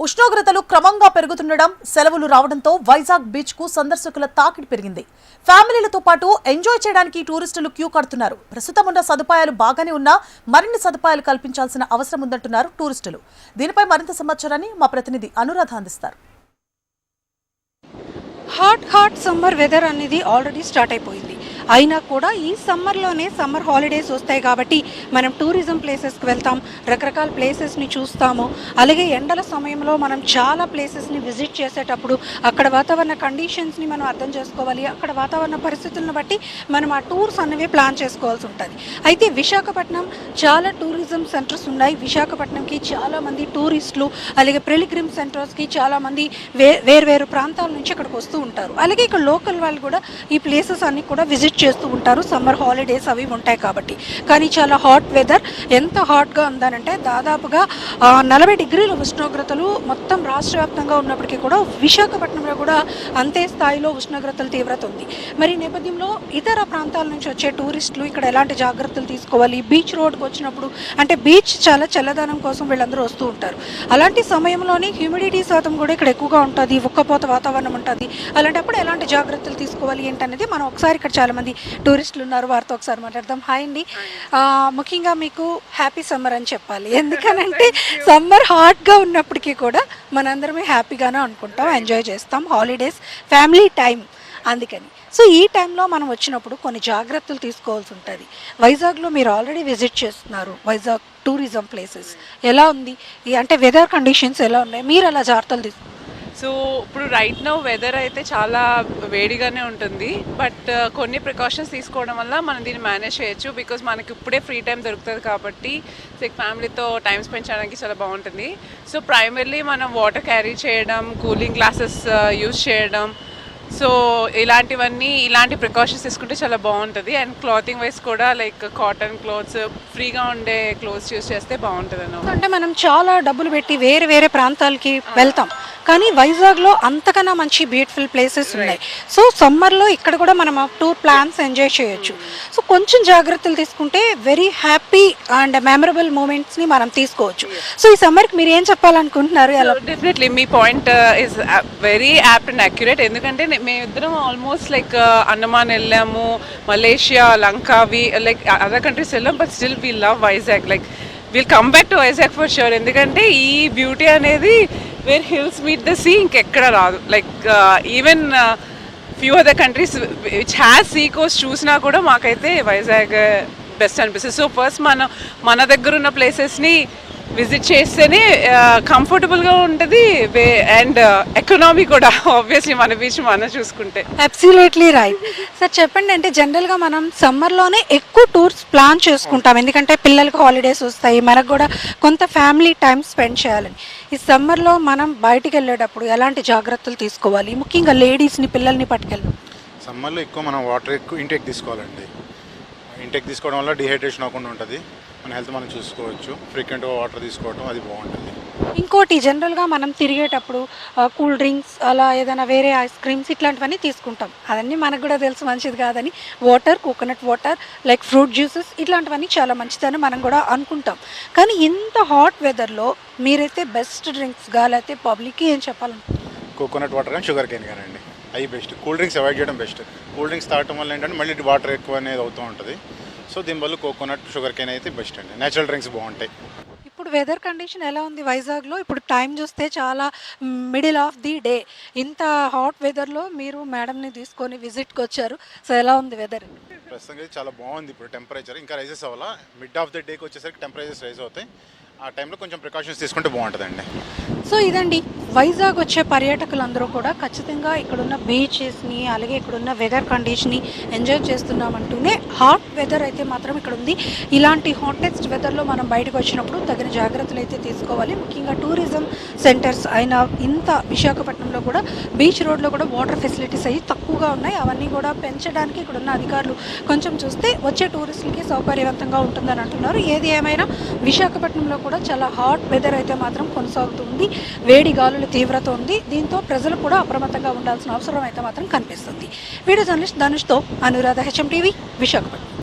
ఉష్ణోగ్రతలు క్రమంగా పెరుగుతుండడం, సెలవులు రావడంతో వైజాగ్ బీచ్ కు సందర్శకుల తాకిడి పెరిగింది. ఫ్యామిలీలతో పాటు ఎంజాయ్ చేయడానికి టూరిస్టులు క్యూ కడుతున్నారు. ప్రస్తుతం ఉన్న సదుపాయాలు బాగానే ఉన్నా మరిన్ని సదుపాయాలు కల్పించాల్సిన అవసరం ఉందంటున్నారు టూరిస్టులు. దీనిపై మరింత సమాచారాన్ని మా ప్రతినిధి అనురాధ అందిస్తారు. హాట్ సమ్మర్ వెదర్ అనేది ఆల్రెడీ స్టార్ట్ అయిపోయింది. అయినా కూడా ఈ సమ్మర్లోనే సమ్మర్ హాలిడేస్ వస్తాయి కాబట్టి మనం టూరిజం ప్లేసెస్కి వెళ్తాం, రకరకాల ప్లేసెస్ని చూస్తాము. అలాగే ఎండల సమయంలో మనం చాలా ప్లేసెస్ని విజిట్ చేసేటప్పుడు అక్కడ వాతావరణ కండిషన్స్ని మనం అర్థం చేసుకోవాలి. అక్కడ వాతావరణ పరిస్థితులను బట్టి మనం ఆ టూర్స్ అనేవి ప్లాన్ చేసుకోవాల్సి ఉంటుంది. అయితే విశాఖపట్నం చాలా టూరిజం సెంటర్స్ ఉన్నాయి. విశాఖపట్నంకి చాలామంది టూరిస్టులు, అలాగే పిల్గ్రిమ్ సెంటర్స్కి చాలామంది వేరు ప్రాంతాల నుంచి ఇక్కడికి వస్తూ ఉంటారు. అలాగే ఇక్కడ లోకల్ వాళ్ళు కూడా ఈ ప్లేసెస్ అన్ని కూడా విజిట్ చేస్తూ ఉంటారు. సమ్మర్ హాలిడేస్ అవి ఉంటాయి కాబట్టి. కానీ చాలా హాట్ వెదర్. ఎంత హాట్గా ఉందనంటే దాదాపుగా 40 డిగ్రీల ఉష్ణోగ్రతలు మొత్తం రాష్ట్ర వ్యాప్తంగా ఉన్నప్పటికీ కూడా విశాఖపట్నంలో కూడా అంతే స్థాయిలో ఉష్ణోగ్రతల తీవ్రత ఉంది. మరి ఈ నేపథ్యంలో ఇతర ప్రాంతాల నుంచి వచ్చే టూరిస్టులు ఇక్కడ ఎలాంటి జాగ్రత్తలు తీసుకోవాలి, బీచ్ రోడ్కి వచ్చినప్పుడు అంటే బీచ్ చాలా చల్లదనం కోసం వీళ్ళందరూ వస్తూ ఉంటారు. అలాంటి సమయంలోనే హ్యూమిడిటీ శాతం కూడా ఇక్కడ ఎక్కువగా ఉంటుంది, ఉక్కపోత వాతావరణం ఉంటుంది. అలాంటప్పుడు ఎలాంటి జాగ్రత్తలు తీసుకోవాలి ఏంటనేది మనం ఒకసారి ఇక్కడ చాలామంది టూరిస్టులు ఉన్నారు, వారితో ఒకసారి మాట్లాడదాం. హాయ్ అండి, ముఖ్యంగా మీకు హ్యాపీ సమ్మర్ అని చెప్పాలి. ఎందుకనంటే సమ్మర్ హాట్గా ఉన్నప్పటికీ కూడా మనందరమే హ్యాపీగానే అనుకుంటాం, ఎంజాయ్ చేస్తాం, హాలిడేస్ ఫ్యామిలీ టైం అందుకని. సో ఈ టైంలో మనం వచ్చినప్పుడు కొన్ని జాగ్రత్తలు తీసుకోవాల్సి ఉంటుంది. వైజాగ్లో మీరు ఆల్రెడీ విజిట్ చేస్తున్నారు. వైజాగ్ టూరిజం ప్లేసెస్ ఎలా ఉంది అంటే వెదర్ కండిషన్స్ ఎలా ఉన్నాయి, మీరు అలా జాగ్రత్తలు తీసుకుంటారు? సో ఇప్పుడు రైట్ నౌ వెదర్ అయితే చాలా వేడిగానే ఉంటుంది. బట్ కొన్ని ప్రికాషన్స్ తీసుకోవడం వల్ల మనం దీన్ని మేనేజ్ చేయొచ్చు. బికాజ్ మనకి ఇప్పుడే ఫ్రీ టైం దొరుకుతుంది కాబట్టి ఫ్యామిలీతో టైం స్పెండ్ చేయడానికి చాలా బాగుంటుంది. సో ప్రైమర్లీ మనం వాటర్ క్యారీ చేయడం, కూలింగ్ గ్లాసెస్ యూజ్ చేయడం, సో ఇలాంటి ప్రికాషన్స్ తీసుకుంటే చాలా బాగుంటుంది. అండ్ క్లాతింగ్ వైజ్ కూడా లైక్ కాటన్ క్లోత్స్, ఫ్రీగా ఉండే క్లోత్స్ యూజ్ చేస్తే బాగుంటుంది అన్నమాట. అంటే మనం చాలా డబ్బులు పెట్టి వేరే ప్రాంతాలకి వెళ్తాం, కానీ వైజాగ్లో అంతకన్నా మంచి బ్యూటిఫుల్ ప్లేసెస్ ఉన్నాయి. సో సమ్మర్లో ఇక్కడ కూడా మనం టూర్ ప్లాన్స్ ఎంజాయ్ చేయొచ్చు. సో కొంచెం జాగ్రత్తలు తీసుకుంటే వెరీ హ్యాపీ అండ్ మెమరబుల్ మూమెంట్స్ని మనం తీసుకోవచ్చు. సో ఈ సమ్మర్కి మీరు ఏం చెప్పాలనుకుంటున్నారు? డెఫినెట్లీ మీ point is very apt and accurate. ఎందుకంటే మేమిద్దరం ఆల్మోస్ట్ లైక్ అండమాన్ వెళ్ళాము, Malaysia, Lanka, like other countries వెళ్ళాం. But still we love Vizag. Like will come back to Vizag for sure. ఎందుకంటే ఈ బ్యూటీ అనేది where hills meet the sea ఇంకెక్కడ రాదు. Like even few other countries which has sea coast చూసినా కూడా మాకైతే వైజాగ్ బెస్ట్ అనిపిస్తుంది. సో ఫస్ట్ మన దగ్గర ఉన్న ప్లేసెస్ని విజిట్ చేస్తేనే కంఫర్టబుల్గా ఉంటుంది అండ్ ఎకనామీ కూడా ఆబ్వియస్లీ మన బీచ్ మనం చూసుకుంటే. Absolutely right sir. చెప్పండి, అంటే జనరల్గా మనం సమ్మర్లోనే ఎక్కువ టూర్స్ ప్లాన్ చేసుకుంటాం, ఎందుకంటే పిల్లలకు హాలిడేస్ వస్తాయి, మనకు కూడా కొంత ఫ్యామిలీ టైం స్పెండ్ చేయాలని. ఈ సమ్మర్లో మనం బయటికి వెళ్ళేటప్పుడు ఎలాంటి జాగ్రత్తలు తీసుకోవాలి, ముఖ్యంగా లేడీస్ని పిల్లల్ని పట్టుకెళ్ళి? సమ్మర్లో ఎక్కువ మనం వాటర్ ఎక్కువ ఇంటేక్ తీసుకోవాలండి. ఇంటేక్ తీసుకోవడం వల్ల డిహైడ్రేషన్ అవ్వకుండా ఉంటుంది, మన హెల్త్ మనం చూసుకోవచ్చు. ఫ్రీక్వెంట్గా వాటర్ తీసుకోవడం అది బాగుంటుంది. ఇంకోటి జనరల్గా మనం తిరిగేటప్పుడు కూల్ డ్రింక్స్ అలా ఏదైనా వేరే ఐస్ క్రీమ్స్ ఇట్లాంటివన్నీ తీసుకుంటాం. అవన్నీ మనకు కూడా తెలుసు మంచిది కాదని. Water, coconut water, like fruit juices ఇట్లాంటివన్నీ చాలా మంచిదని మనం కూడా అనుకుంటాం. కానీ ఇంత హాట్ వెదర్లో మీరైతే బెస్ట్ డ్రింక్స్గా లేకపోతే పబ్లిక్కి ఏం చెప్పాలనుకుంటున్నారు? కోకోనట్ వాటర్ కానీ షుగర్ కేన్ కానండి, అవి బెస్ట్. కూల్ డ్రింక్స్ అవాయిడ్ చేయడం బెస్ట్. కూల్ డ్రింక్స్ తాగడం వల్ల ఏంటంటే మళ్ళీ వాటర్ ఎక్కువ అనేది అవుతూ ఉంటుంది. సో దీనివల్ల కోకోనట్, షుగర్ కేన్ అయితే బెస్ట్ అండి. నేచురల్ డ్రింక్స్ బాగుంటాయి. ఇప్పుడు వెదర్ కండిషన్ ఎలా ఉంది వైజాగ్లో? ఇప్పుడు టైం చూస్తే చాలా మిడిల్ ఆఫ్ ది డే. ఇంత హాట్ వెదర్లో మీరు మేడంని తీసుకొని విజిట్కి వచ్చారు. సో ఎలా ఉంది వెదర్? ప్రస్తుతం అయితే చాలా బాగుంది. ఇప్పుడు టెంపరేచర్ ఇంకా రైజెస్ అవ్వాలా. మిడ్ ఆఫ్ ద డేకి వచ్చేసరికి టెంపరేచర్స్ రైజ్ అవుతాయి. ఆ టైంలో కొంచెం ప్రికాషన్స్ తీసుకుంటే బాగుంటుందండి. సో ఇదండి, వైజాగ్ వచ్చే పర్యాటకులందరూ కూడా ఖచ్చితంగా ఇక్కడున్న బీచెస్ని అలాగే ఇక్కడున్న వెదర్ కండిషన్ని ఎంజాయ్ చేస్తున్నామంటూనే హాట్ వెదర్ అయితే మాత్రం ఇక్కడ ఉంది. ఇలాంటి హాటెస్ట్ వెదర్లో మనం బయటకు వచ్చినప్పుడు తగిన జాగ్రత్తలు అయితే తీసుకోవాలి. ముఖ్యంగా టూరిజం సెంటర్స్ అయిన ఇంత విశాఖపట్నంలో కూడా బీచ్ రోడ్లో కూడా వాటర్ ఫెసిలిటీస్ అవి తక్కువగా ఉన్నాయి. అవన్నీ కూడా పెంచడానికి ఇక్కడున్న అధికారులు కొంచెం చూస్తే వచ్చే టూరిస్టులకి సౌకర్యవంతంగా ఉంటుందని అంటున్నారు. ఏది ఏమైనా విశాఖపట్నంలో కూడా చాలా హాట్ వెదర్ అయితే మాత్రం కొనసాగుతుంది. వేడి గాలుల తీవ్రత ఉంది. దీంతో ప్రజలు కూడా అప్రమత్తంగా ఉండాల్సిన అవసరం అయితే మాత్రం కనిపిస్తుంది. వీడియో జర్నలిస్ట్ ధనుష్తో అనురాధ, HM టీవీ, విశాఖపట్నం.